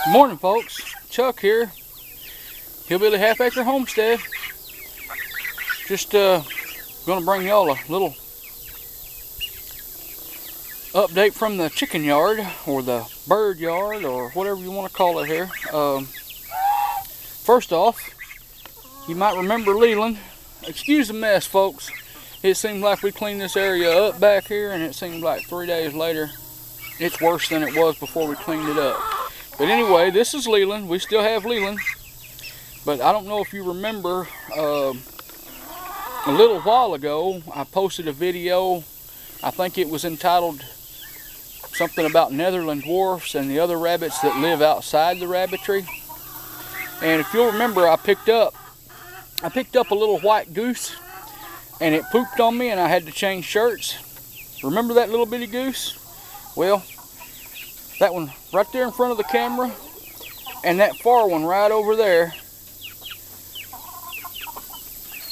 Good morning, folks. Chuck here, Hillbilly Half Acre Homestead. Just gonna bring y'all a little update from the chicken yard, or the bird yard, or whatever you want to call it here. First off, you might remember Leland. Excuse the mess, folks. It seems like we cleaned this area up back here, and it seems like 3 days later it's worse than it was before we cleaned it up. But anyway, this is Leland. We still have Leland. But I don't know if you remember, a little while ago, I posted a video. I think it was entitled something about Netherland dwarfs and the other rabbits that live outside the rabbitry. And if you'll remember, I picked up a little white goose, and it pooped on me, and I had to change shirts. Remember that little bitty goose? Well, that one right there in front of the camera, and that far one right over there.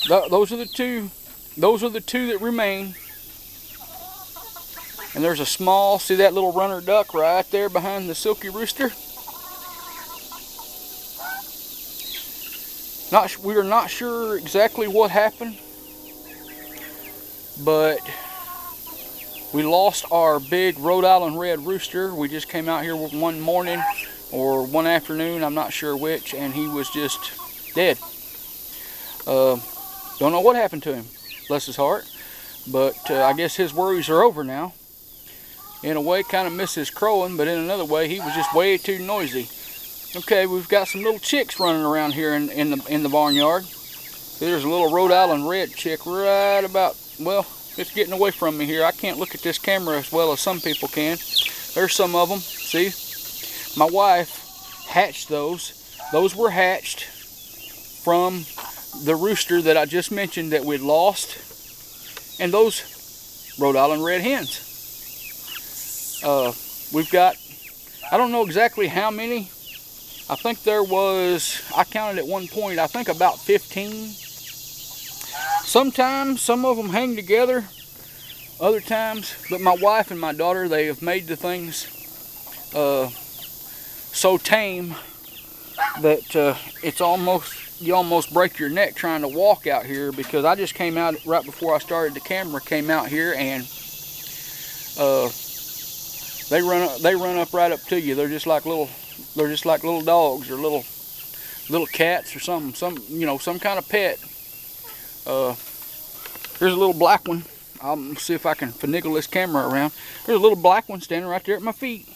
Those are the two that remain. And there's a small, see that little runner duck right there behind the silky rooster? We are not sure exactly what happened, but we lost our big Rhode Island red rooster. We just came out here one morning or one afternoon, I'm not sure which, and he was just dead. Don't know what happened to him, bless his heart, but I guess his worries are over now. In a way, kind of miss his crowing, but in another way, he was just way too noisy. Okay, we've got some little chicks running around here in the barnyard. There's a little Rhode Island red chick right about, well, it's getting away from me here. I can't look at this camera as well as some people can. There's some of them. See? My wife hatched those. Those were hatched from the rooster that I just mentioned that we'd lost. And those Rhode Island red hens. We've got, I don't know exactly how many. I think there was, I counted at one point, I think about 15. Sometimes some of them hang together, other times, but my wife and my daughter, they have made the things so tame that it's almost, you almost break your neck trying to walk out here, because I just came out right before I started the camera, came out here, and they run up right up to you. They're just like little dogs, or little cats, or some kind of pet. Here's a little black one. I'll see if I can finagle this camera around. There's a little black one standing right there at my feet.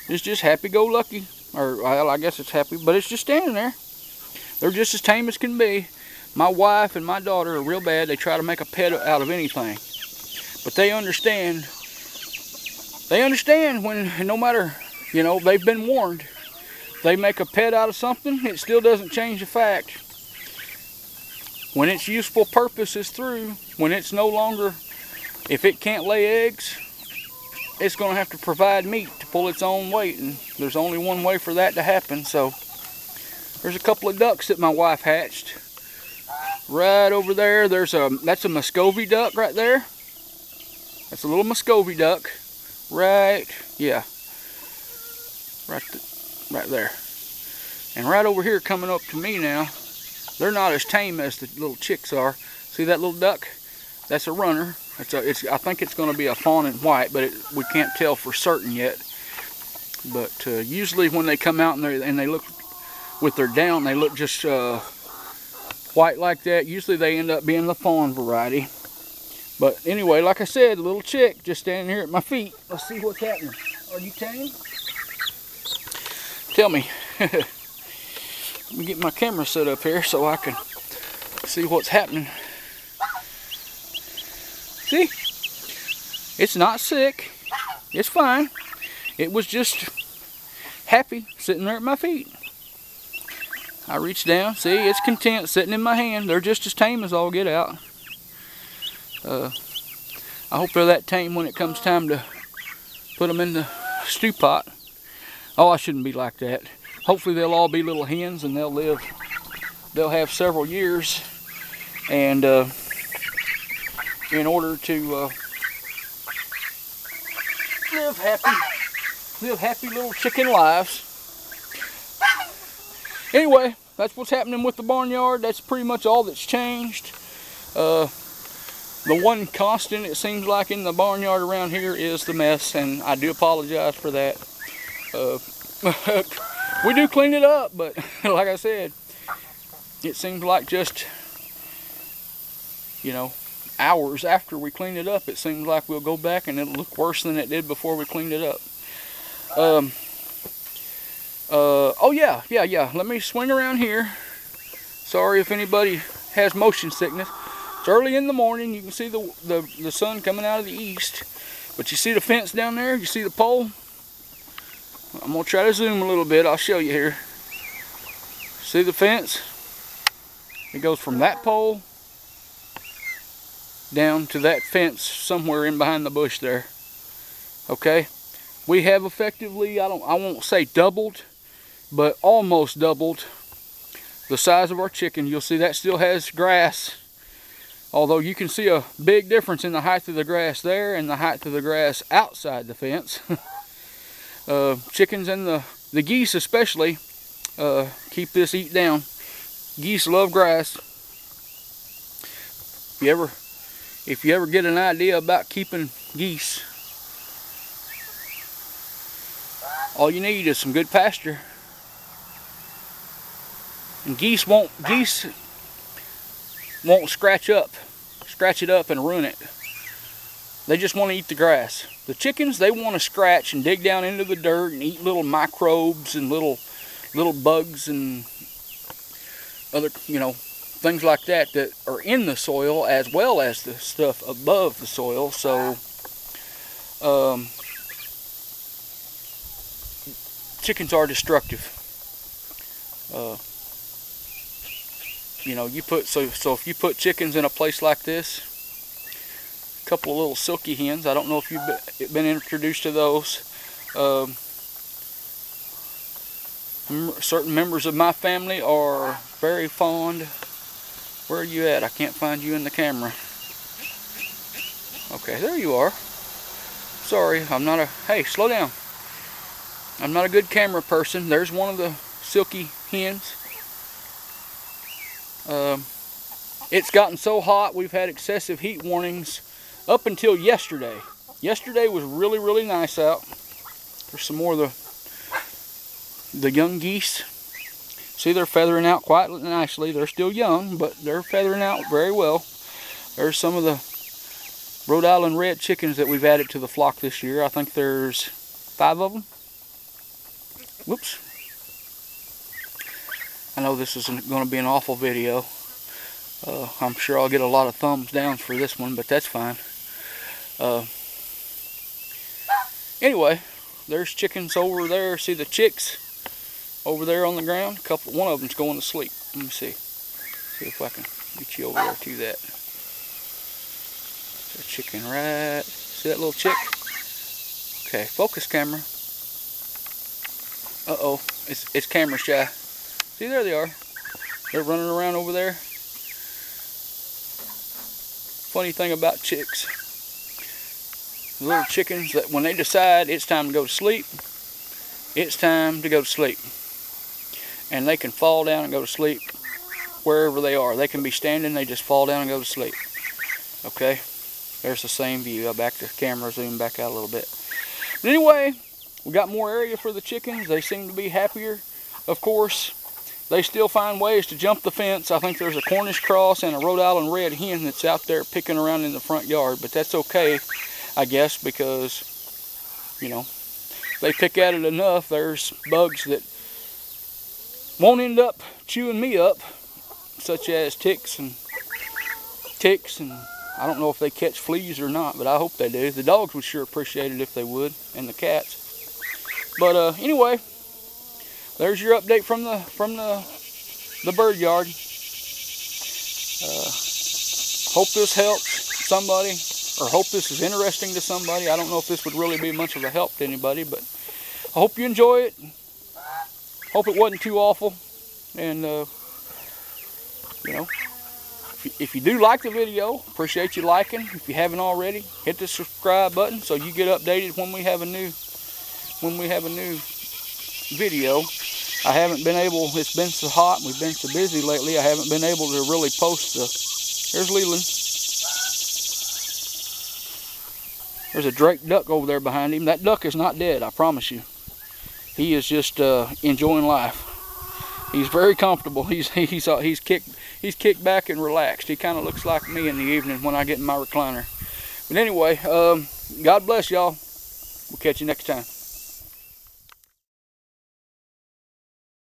It's just happy-go-lucky, or well, I guess it's happy, but it's just standing there. They're just as tame as can be. My wife and my daughter are real bad. They try to make a pet out of anything, but they understand. They understand when, no matter, they've been warned. They make a pet out of something, it still doesn't change the fact. When its useful purpose is through, when it's no longer, if it can't lay eggs, it's going to have to provide meat to pull its own weight, and there's only one way for that to happen. So there's a couple of ducks that my wife hatched. Right over there, that's a Muscovy duck right there. That's a little Muscovy duck. Right, yeah. Right there. And right over here coming up to me now, they're not as tame as the little chicks are. See that little duck? That's a runner. I think it's going to be a fawn and white, but we can't tell for certain yet. But usually when they come out and they look with their down, they look just white like that. Usually they end up being the fawn variety. But anyway, like I said, a little chick just standing here at my feet. Let's see what's happening. Are you tame? Tell me. Let me get my camera set up here so I can see what's happening. See? It's not sick. It's fine. It was just happy sitting there at my feet. I reached down. See, it's content sitting in my hand. They're just as tame as all get out. I hope they're that tame when it comes time to put them in the stew pot. Oh, I shouldn't be like that. Hopefully they'll all be little hens, and they'll have several years, and in order to live happy little chicken lives. Anyway, that's what's happening with the barnyard. That's pretty much all that's changed. The one constant, it seems like, in the barnyard around here is the mess, and I do apologize for that. We do clean it up, but like I said, it seems like just, you know, hours after we clean it up, it seems like we'll go back and it'll look worse than it did before we cleaned it up. Oh yeah, let me swing around here. Sorry if anybody has motion sickness. It's early in the morning. You can see the sun coming out of the east. But you see the fence down there? You see the pole? I'm going to try to zoom a little bit. I'll show you here. See the fence? It goes from that pole down to that fence somewhere in behind the bush there. Okay? We have effectively, I won't say doubled, but almost doubled the size of our chicken. You'll see that still has grass. Although you can see a big difference in the height of the grass there and the height of the grass outside the fence. Chickens and the geese especially keep this eat down. Geese love grass. If you ever get an idea about keeping geese, all you need is some good pasture. And geese won't scratch it up and ruin it. They just want to eat the grass. The chickens, they want to scratch and dig down into the dirt and eat little microbes and little bugs and other, you know, things like that that are in the soil as well as the stuff above the soil. So chickens are destructive. You know, so if you put chickens in a place like this, a couple of little silky hens, I don't know if you've been introduced to those. Certain members of my family are very fond. Where are you at? I can't find you in the camera. Okay, there you are. Sorry, hey, slow down. I'm not a good camera person. There's one of the silky hens. It's gotten so hot, we've had excessive heat warnings up until yesterday. Yesterday was really, really nice out. There's some more of the young geese. See, they're feathering out quite nicely. They're still young, but they're feathering out very well. There's some of the Rhode Island red chickens that we've added to the flock this year. I think there's 5 of them. Whoops. I know this is going to be an awful video. I'm sure I'll get a lot of thumbs down for this one, but that's fine. Anyway, there's chickens over there. See the chicks over there on the ground? One of them's going to sleep. Let me see. See if I can get you over there to that. There's a chicken right. See that little chick? Okay, focus camera. Uh-oh, it's camera shy. See, there they are. They're running around over there. Funny thing about chicks. The little chickens, that when they decide it's time to go to sleep, it's time to go to sleep. And they can fall down and go to sleep wherever they are. They can be standing, they just fall down and go to sleep. Okay? There's the same view. I'll back the camera, zoom back out a little bit. But anyway, we got more area for the chickens. They seem to be happier. Of course, they still find ways to jump the fence. I think there's a Cornish cross and a Rhode Island red hen that's out there picking around in the front yard. But that's okay, I guess, because, you know, they pick at it enough. There's bugs that won't end up chewing me up, such as ticks, and I don't know if they catch fleas or not, but I hope they do. The dogs would sure appreciate it if they would, and the cats. But anyway, there's your update from the bird yard. Hope this helps somebody, or hope this is interesting to somebody. I don't know if this would really be much of a help to anybody, but I hope you enjoy it. Hope it wasn't too awful. And you know, if you do like the video, appreciate you liking. If you haven't already, hit the subscribe button so you get updated when we have a new video. I haven't been able, it's been so hot and we've been so busy lately, I haven't been able to really post the, there's Leland. There's a Drake duck over there behind him. That duck is not dead, I promise you. He is just enjoying life. He's very comfortable. He's kicked back and relaxed. He kind of looks like me in the evening when I get in my recliner. But anyway, God bless y'all. We'll catch you next time.